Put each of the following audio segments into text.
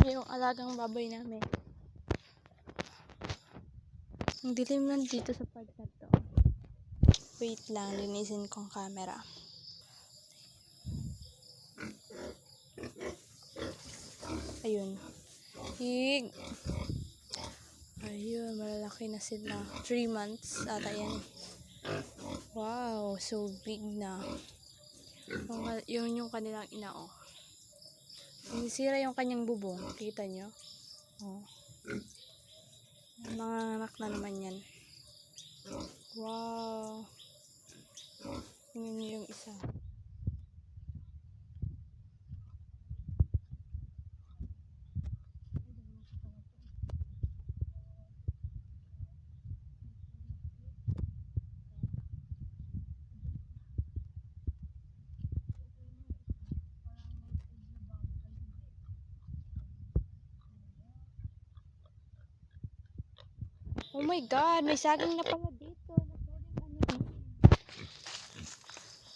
Yung alagang baboy namin. Ang dilim lang dito sa part na to. Wait lang, linisin kong camera. Ayun. Hig. Ayun, malalaki na sila. 3 months ata yan. Wow, so big na. Yung kanilang ina, oh. Sinisira yung kanyang bubong. Kita nyo? Oh. Mga anak na naman yan. Wow. Tingnan nyo yung isa. Oh my God, may saging na pala dito.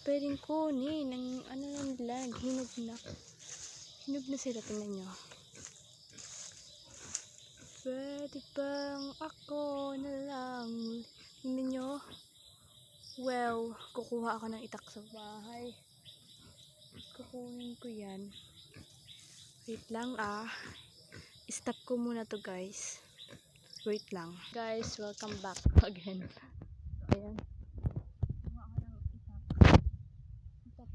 Pwedeng kunin. Ang ano lang nila, hinog na. Hinog na sila, tingnan nyo. Pwede bang ako na lang? Tingnan nyo. Well, kukuha ako ng itak sa bahay. Kukunin ko yan. Wait lang Stop ko muna to guys. Wait lang. Guys, welcome back again. Ayan. Kuha ako ng itak. Itak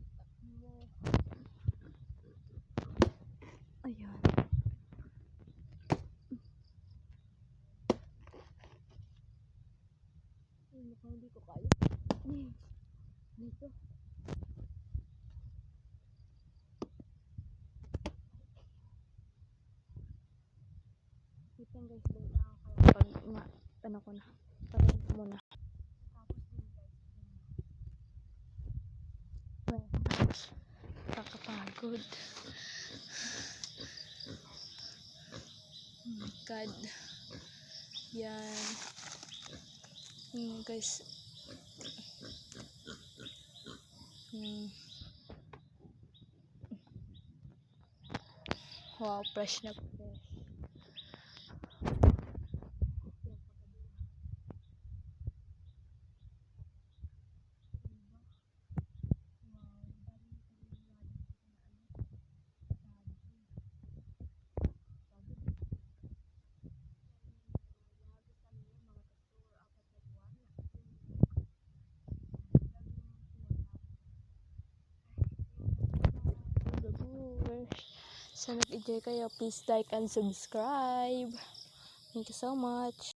mo. Ayan. Ay, mukhang hindi ko kaya. Dito. Wait lang guys, balik ako kaya pag ano ko na. Tarin ko muna. Tapos din guys. Well, kakapagod. Oh my God. Yan. Guys. Wow, fresh na fresh. So nag-enjoy kayo, please like and subscribe. Thank you so much.